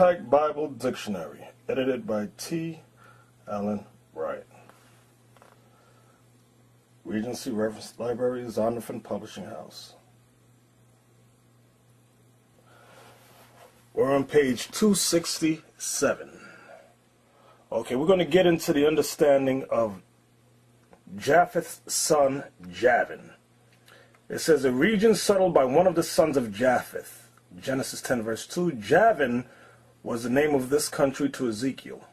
Compact Bible Dictionary, edited by T. Allen Wright. Regency Reference Library, Zondervan Publishing House. We're on page 267. Okay, we're going to get into the understanding of Japheth's son, Javan. It says, a region settled by one of the sons of Japheth. Genesis 10, verse 2. Javan was the name of this country to Ezekiel,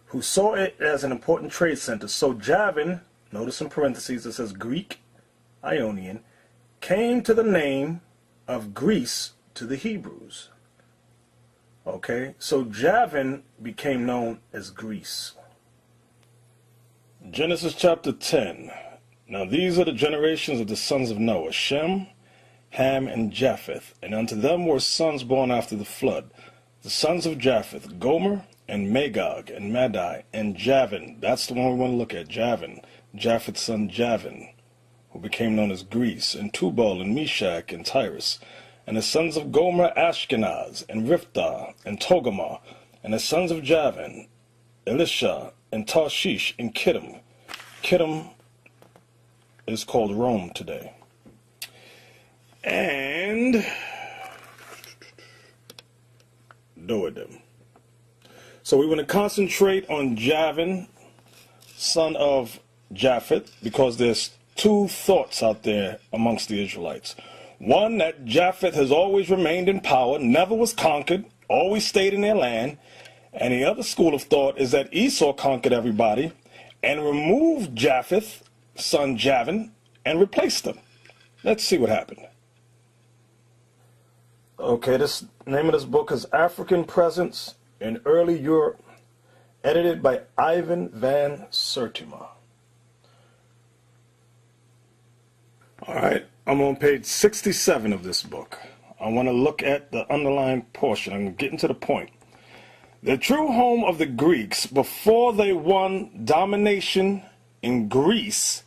who saw it as an important trade center. So Javan, notice in parentheses it says Greek, Ionian, came to the name of Greece to the Hebrews. Okay, so Javan became known as Greece. Genesis chapter 10. Now these are the generations of the sons of Noah, Shem, Ham, and Japheth. And unto them were sons born after the flood. The sons of Japheth, Gomer, and Magog, and Madai, and Javan. That's the one we want to look at, Javan. Japheth's son Javan, who became known as Greece, and Tubal, and Meshach, and Tyrus. And the sons of Gomer, Ashkenaz, and Riphtah, and Togarmah. And the sons of Javan, Elisha, and Tarshish, and Kittim. Kittim is called Rome today. And Doedim. So we want to concentrate on Javan, son of Japheth, because there's two thoughts out there amongst the Israelites. One, that Japheth has always remained in power, never was conquered, always stayed in their land. And the other school of thought is that Esau conquered everybody and removed Japheth, son Javan, and replaced him. Let's see what happened. Okay, this name of this book is African Presence in Early Europe, edited by Ivan van Sertima. All right, I'm on page 67 of this book. I want to look at the underlined portion. I'm getting to the point. The true home of the Greeks before they won domination in Greece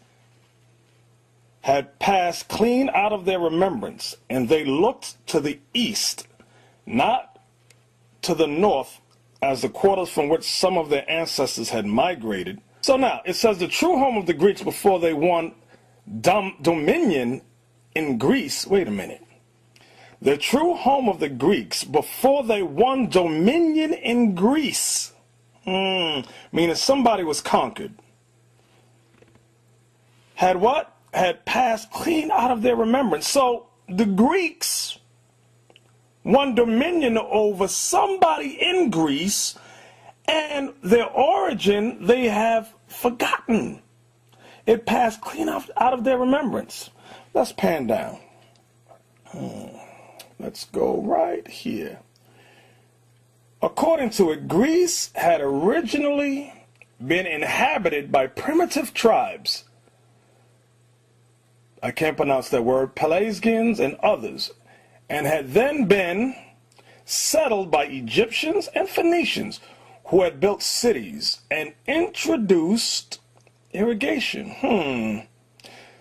had passed clean out of their remembrance, and they looked to the east, not to the north, as the quarters from which some of their ancestors had migrated. So now, it says the true home of the Greeks before they won dominion in Greece. Wait a minute. The true home of the Greeks before they won dominion in Greece. Meaning somebody was conquered. Had what? Had passed clean out of their remembrance. So the Greeks won dominion over somebody in Greece, and their origin they have forgotten. It passed clean out of their remembrance. Let's pan down. Let's go right here. According to it, Greece had originally been inhabited by primitive tribes. I can't pronounce that word, Pelasgians and others, and had then been settled by Egyptians and Phoenicians, who had built cities and introduced irrigation.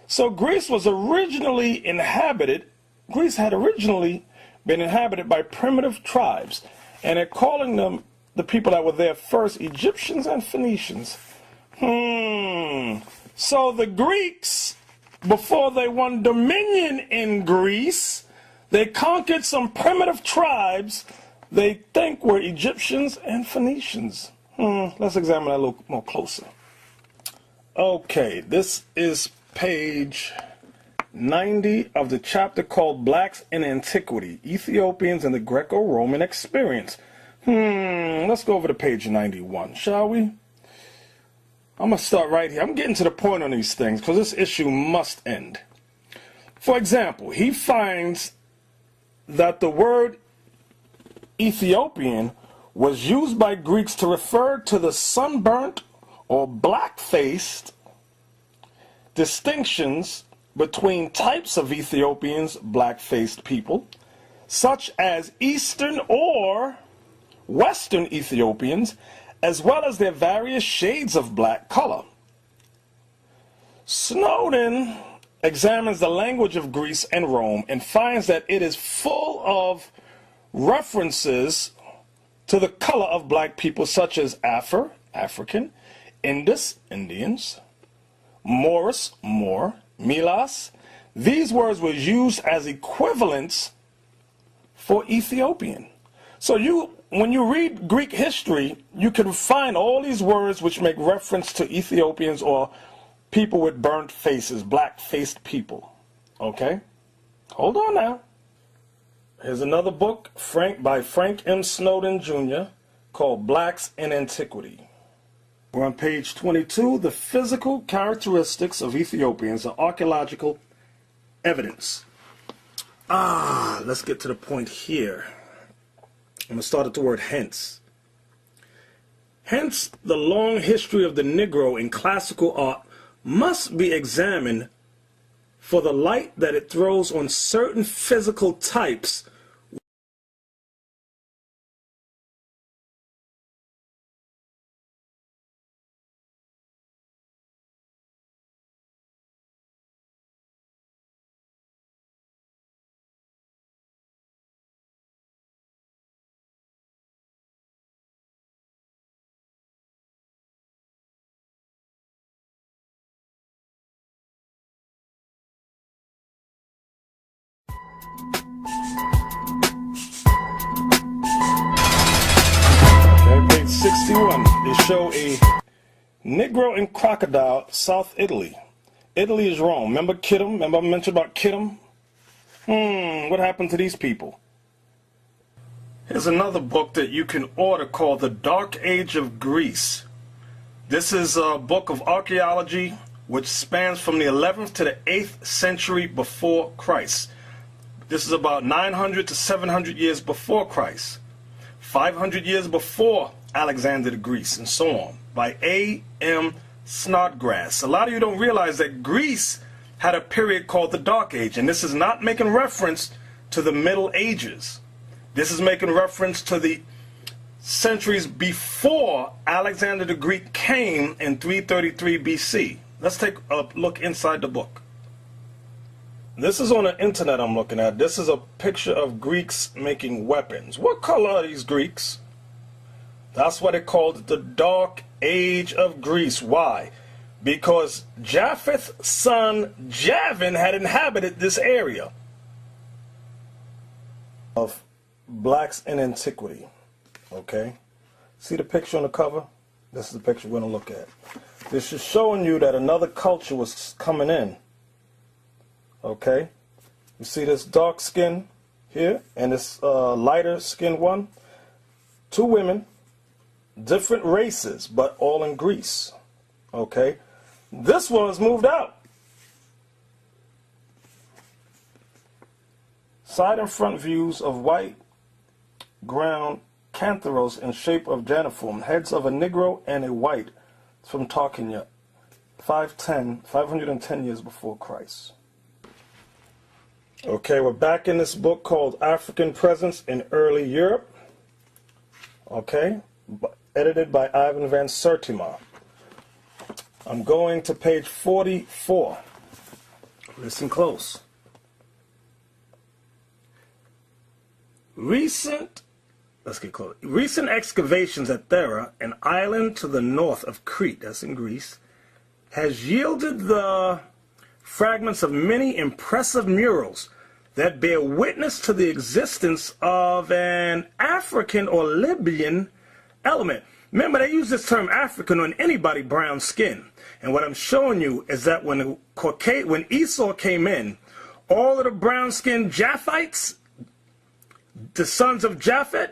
So Greece was originally inhabited, Greece had originally been inhabited by primitive tribes, and they're calling them, the people that were there first, Egyptians and Phoenicians. So the Greeks, before they won dominion in Greece, they conquered some primitive tribes they think were Egyptians and Phoenicians. Let's examine that a little more closer. Okay, this is page 90 of the chapter called Blacks in Antiquity, Ethiopians and the Greco-Roman Experience. Let's go over to page 91, shall we? I'm going to start right here. I'm getting to the point on these things because this issue must end. For example, he finds that the word Ethiopian was used by Greeks to refer to the sunburnt or black-faced distinctions between types of Ethiopians, black-faced people, such as Eastern or Western Ethiopians, as well as their various shades of black color. Snowden examines the language of Greece and Rome and finds that it is full of references to the color of black people such as Afar, African, Indus, Indians, Moris, Moor, Milas. These words were used as equivalents for Ethiopian. So when you read Greek history, you can find all these words which make reference to Ethiopians or people with burnt faces, black-faced people. Okay? Hold on now. Here's another book by Frank M. Snowden Jr. called Blacks in Antiquity. We're on page 22, the physical characteristics of Ethiopians are archaeological evidence. Let's get to the point here. I'm going to start at the word hence. Hence, the long history of the Negro in classical art must be examined for the light that it throws on certain physical types Page 61, they show a Negro and crocodile, South Italy. Italy is Rome. Remember Kittim? Remember I mentioned about Kittim? What happened to these people? Here's another book that you can order called The Dark Age of Greece. This is a book of archaeology which spans from the 11th to the 8th century before Christ. This is about 900 to 700 years before Christ. 500 years before Alexander the Great, and so on, by A.M. Snodgrass. A lot of you don't realize that Greece had a period called the Dark Age, and this is not making reference to the Middle Ages. This is making reference to the centuries before Alexander the Great came in 333 BC. Let's take a look inside the book. This is on the internet I'm looking at. This is a picture of Greeks making weapons. What color are these Greeks? That's why they called it the Dark Age of Greece. Why? Because Japheth's son Javan had inhabited this area of blacks in antiquity. Okay? See the picture on the cover? This is the picture we're going to look at. This is showing you that another culture was coming in. Okay, you see this dark skin here and this lighter skin one. Two women, different races, but all in Greece. Okay, this one has moved out. Side and front views of white ground cantharos in shape of janiform, heads of a Negro and a white from Tarkania, 510 years before Christ. Okay, we're back in this book called African Presence in Early Europe. Okay, edited by Ivan van Sertima. I'm going to page 44. Listen close. Recent excavations at Thera, an island to the north of Crete, that's in Greece, has yielded the fragments of many impressive murals that bear witness to the existence of an African or Libyan element. Remember, they use this term African on anybody brown skin. And what I'm showing you is that when Esau came in, all of the brown-skinned Japhites, the sons of Japheth,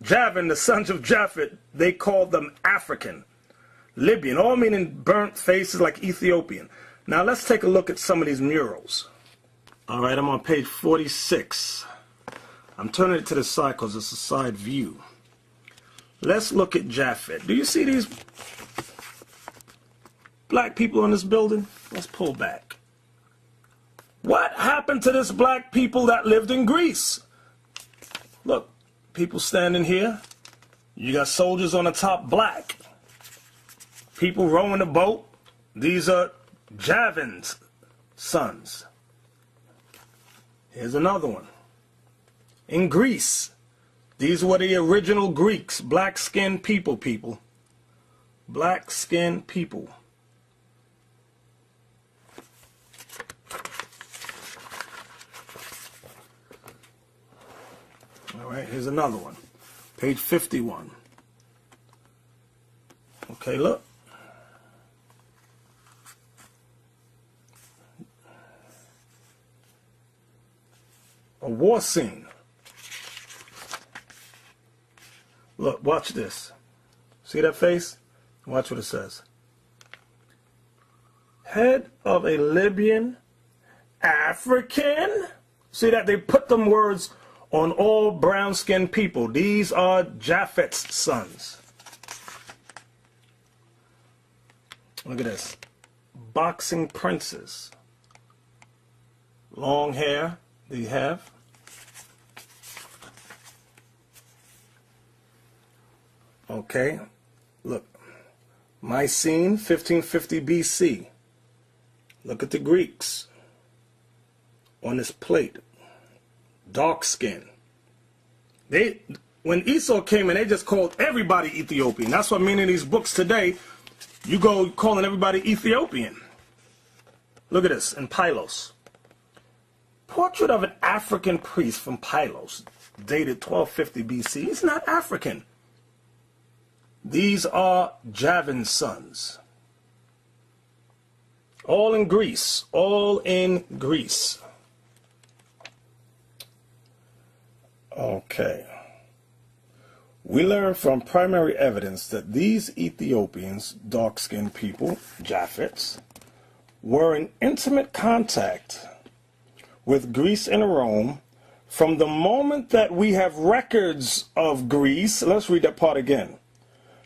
Javan, the sons of Japheth, they called them African, Libyan, all meaning burnt faces like Ethiopian. Now let's take a look at some of these murals. All right, I'm on page 46. I'm turning it to the side because it's a side view. Let's look at Japheth. Do you see these black people in this building? Let's pull back. What happened to this black people that lived in Greece? Look, people standing here. You got soldiers on the top, black. People rowing the boat. These are Javan's sons. Here's another one. In Greece, These were the original Greeks, black-skinned people. Black-skinned people. All right, here's another one. Page 51. Okay, look. A war scene. Look, watch this. See that face? Watch what it says. Head of a Libyan African. See that? They put them words on all brown-skinned people. These are Japheth's sons. Look at this. Boxing princes. Long hair they have. Okay, look, Mycene, 1550 BC. Look at the Greeks on this plate. Dark skin. When Esau came in, they just called everybody Ethiopian. That's what many of these books today, you go calling everybody Ethiopian. Look at this, in Pylos. Portrait of an African priest from Pylos, dated 1250 BC. He's not African. These are Javan's sons. All in Greece. All in Greece. Okay. We learn from primary evidence that these Ethiopians, dark-skinned people, Japheths, were in intimate contact with Greece and Rome from the moment that we have records of Greece. Let's read that part again.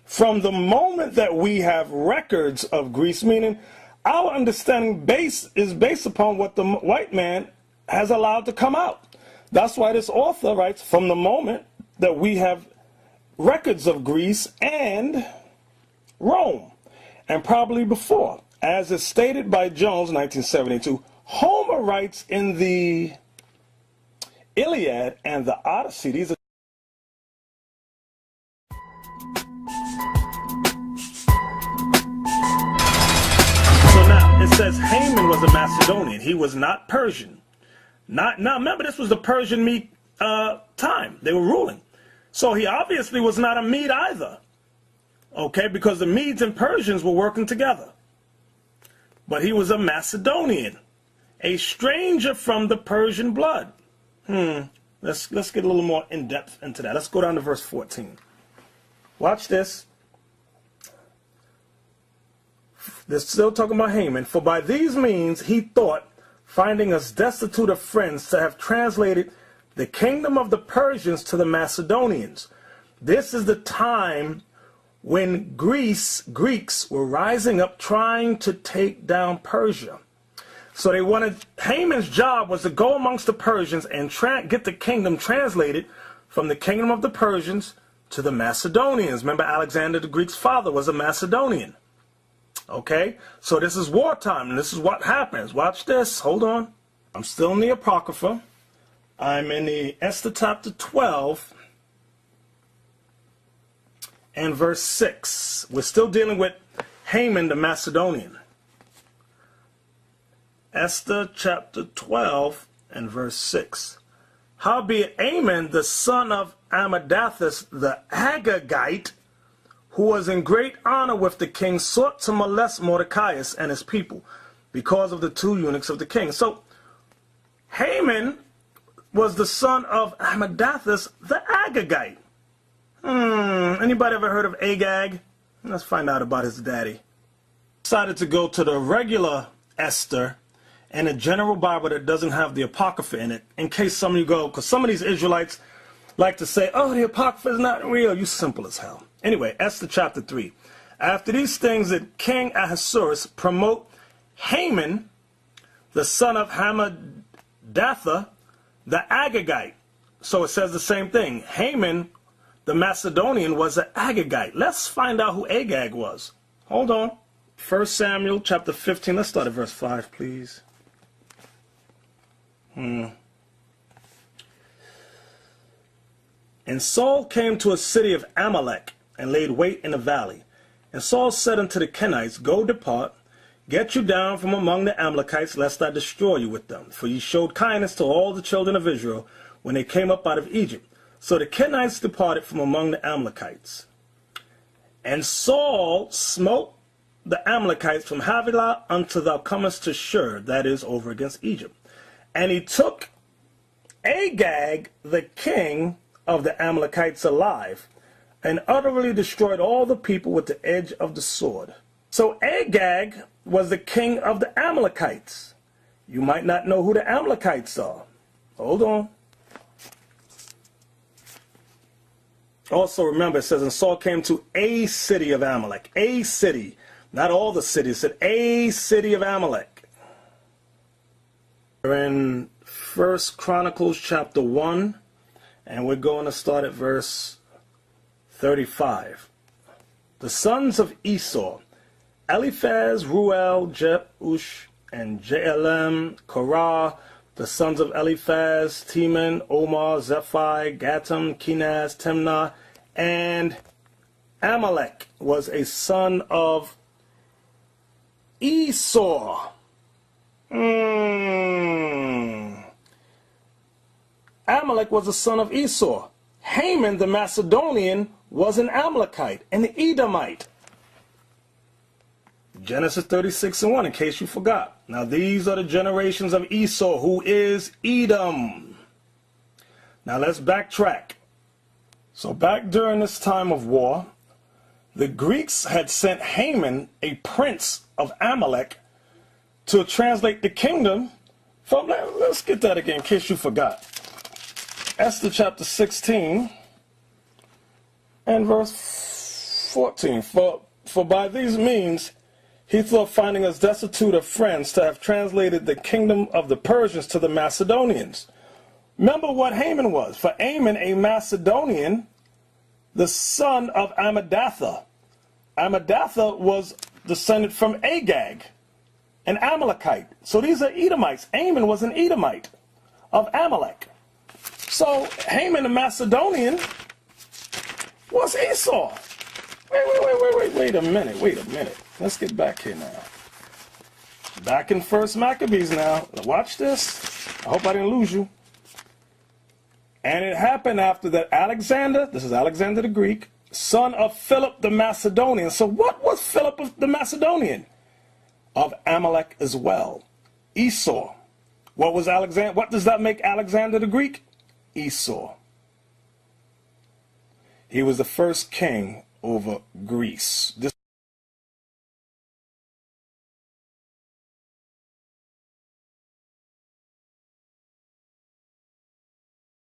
From the moment that we have records of Greece, meaning our understanding is based upon what the white man has allowed to come out. That's why this author writes, from the moment that we have records of Greece and Rome, and probably before. As is stated by Jones, 1972, Homer writes in the Iliad and the Odyssey, these are it says Haman was a Macedonian. He was not Persian. Now remember, this was the Persian time. They were ruling. So he obviously was not a Mede either. Okay, because the Medes and Persians were working together. But he was a Macedonian. A stranger from the Persian blood. Let's get a little more in depth into that. Let's go down to verse 14. Watch this. They're still talking about Haman. For by these means he thought, finding us destitute of friends, to have translated the kingdom of the Persians to the Macedonians. This is the time when Greeks were rising up trying to take down Persia. So they wanted, Haman's job was to go amongst the Persians and get the kingdom translated from the kingdom of the Persians to the Macedonians. Remember, Alexander the Greek's father was a Macedonian. Okay, so this is wartime, and this is what happens. Watch this. Hold on. I'm still in the Apocrypha. I'm in the Esther chapter 12 and verse 6. We're still dealing with Haman the Macedonian. Esther chapter 12 and verse 6. Howbeit Haman, the son of Amadathus the Agagite, who was in great honor with the king, sought to molest Mordecai and his people because of the two eunuchs of the king. So Haman was the son of Amadathus the Agagite. Anybody ever heard of Agag? Let's find out about his daddy. Decided to go to the regular Esther and a general Bible that doesn't have the Apocrypha in it, in case some of you go, because some of these Israelites like to say, oh, the Apocrypha is not real. You simple as hell. Anyway, Esther chapter 3. After these things did King Ahasuerus promote Haman, the son of Hammedatha, the Agagite. So it says the same thing. Haman, the Macedonian, was an Agagite. Let's find out who Agag was. Hold on. 1 Samuel chapter 15. Let's start at verse 5, please. And Saul came to a city of Amalek, and laid wait in the valley. And Saul said unto the Kenites, Go depart, get you down from among the Amalekites, lest I destroy you with them. For ye showed kindness to all the children of Israel, when they came up out of Egypt. So the Kenites departed from among the Amalekites. And Saul smote the Amalekites from Havilah until thou comest to Shur, that is, over against Egypt. And he took Agag, the king of the Amalekites, alive, and utterly destroyed all the people with the edge of the sword. So Agag was the king of the Amalekites. You might not know who the Amalekites are. Hold on. Also remember, it says, and Saul came to a city of Amalek. A city. Not all the cities. It said a city of Amalek. We're in 1 Chronicles chapter 1, and we're going to start at verse 35. The sons of Esau, Eliphaz, Ruel, Jeush, and Jalem, Korah. The sons of Eliphaz, Teman, Omar, Zephi, Gatam, Kenaz, Timnah, and Amalek was a son of Esau. Amalek was a son of Esau. Haman the Macedonian was an Amalekite, an Edomite. Genesis 36:1, in case you forgot. Now these are the generations of Esau, who is Edom. Now let's backtrack. So back during this time of war, the Greeks had sent Haman, a prince of Amalek, to translate the kingdom from, let's get that again in case you forgot. Esther chapter 16 and verse 14. For by these means he thought, finding us destitute of friends, to have translated the kingdom of the Persians to the Macedonians. Remember what Haman was. For Haman, a Macedonian, the son of Amadatha. Amadatha was descended from Agag, an Amalekite. So these are Edomites. Haman was an Edomite of Amalek. So Haman, the Macedonian, was Esau. Wait a minute. Let's get back here now. Back in 1 Maccabees now. Watch this. I hope I didn't lose you. And it happened after that Alexander, this is Alexander the Greek, son of Philip the Macedonian. So what was Philip the Macedonian? Of Amalek as well. Esau. What was Alexander? What does that make Alexander the Greek? Esau. He was the first king over Greece.